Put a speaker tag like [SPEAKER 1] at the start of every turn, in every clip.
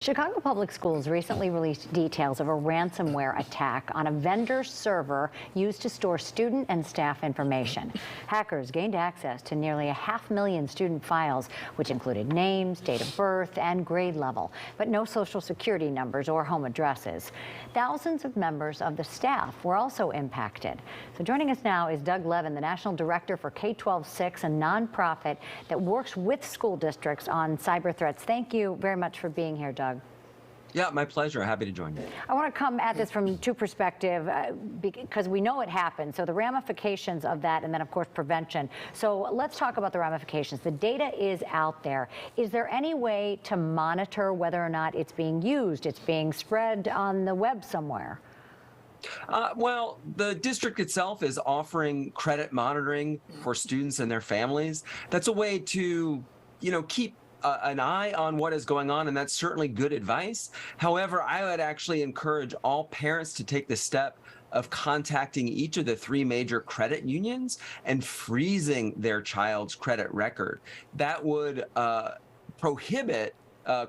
[SPEAKER 1] Chicago Public Schools recently released details of a ransomware attack on a vendor's server used to store student and staff information. Hackers gained access to nearly 500,000 student files, which included names, date of birth, and grade level, but no social security numbers or home addresses. Thousands of members of the staff were also impacted. So joining us now is Doug Levin, the National Director for K-12-6, a nonprofit that works with school districts on cyber threats. Thank you very much for being here, Doug.
[SPEAKER 2] Yeah, my pleasure. Happy to join you.
[SPEAKER 1] I want to come at this from two perspectives because we know it happened. So the ramifications of that, and then of course prevention. So let's talk about the ramifications. The data is out there. Is there any way to monitor whether or not it's being used, it's being spread on the web somewhere?
[SPEAKER 2] Well, the district itself is offering credit monitoring for students and their families. That's a way to, keep an eye on what is going on, and that's certainly good advice. However, I would actually encourage all parents to take the step of contacting each of the three major credit unions and freezing their child's credit record. That would prohibit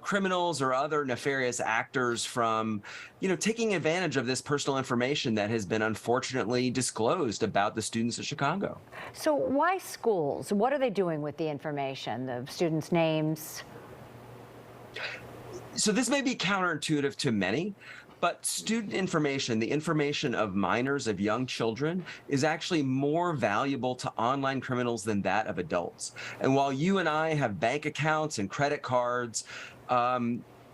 [SPEAKER 2] criminals or other nefarious actors from, taking advantage of this personal information that has been unfortunately disclosed about the students of Chicago.
[SPEAKER 1] So why schools? What are they doing with the information, the students' names?
[SPEAKER 2] So this may be counterintuitive to many, but student information, the information of minors, of young children, is actually more valuable to online criminals than that of adults. And while you and I have bank accounts and credit cards,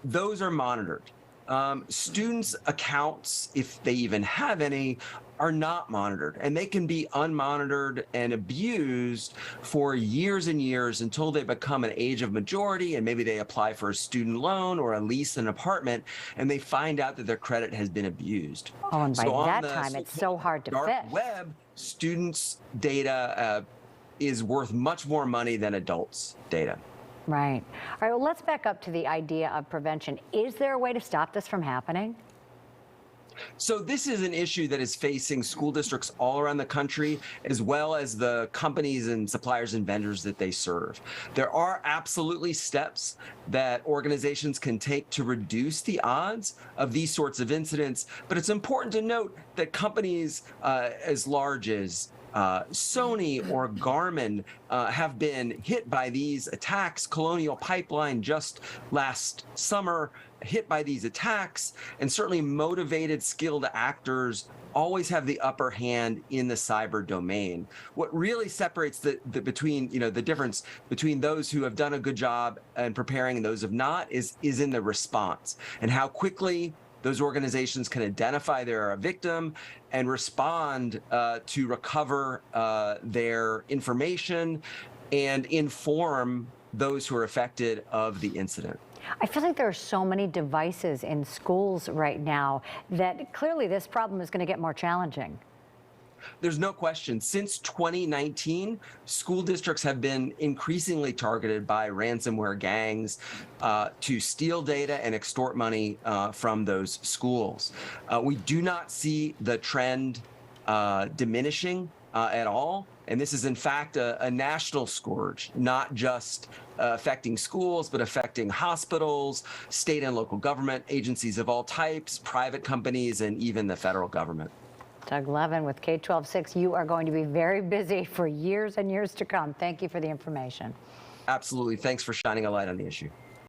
[SPEAKER 2] those are monitored. Students' accounts, if they even have any, are not monitored, and they can be unmonitored and abused for years and years until they become an age of majority, and maybe they apply for a student loan or a lease an apartment, and they find out that their credit has been abused.
[SPEAKER 1] Oh, and by that time, it's so hard to
[SPEAKER 2] dark
[SPEAKER 1] fish.
[SPEAKER 2] web, students' data is worth much more money than adults' data.
[SPEAKER 1] Right. All right, well, let's back up to the idea of prevention. Is there a way to stop this from happening?
[SPEAKER 2] So this is an issue that is facing school districts all around the country, as well as the companies and suppliers and vendors that they serve. There are absolutely steps that organizations can take to reduce the odds of these sorts of incidents, but it's important to note that companies as large as Sony or Garmin have been hit by these attacks. Colonial Pipeline just last summer hit by these attacks, and certainly motivated, skilled actors always have the upper hand in the cyber domain. What really separates the difference between those who have done a good job in preparing and those who have not is in the response and how quickly those organizations can identify they're a victim and respond to recover their information and inform those who are affected of the incident.
[SPEAKER 1] I feel like there are so many devices in schools right now that clearly this problem is going to get more challenging.
[SPEAKER 2] There's no question. Since 2019, school districts have been increasingly targeted by ransomware gangs to steal data and extort money from those schools. We do not see the trend diminishing at all. And this is, in fact, a national scourge, not just affecting schools, but affecting hospitals, state and local government agencies of all types, private companies, and even the federal government.
[SPEAKER 1] Doug Levin with K-12-6, you are going to be very busy for years and years to come. Thank you for the information.
[SPEAKER 2] Absolutely. Thanks for shining a light on the issue.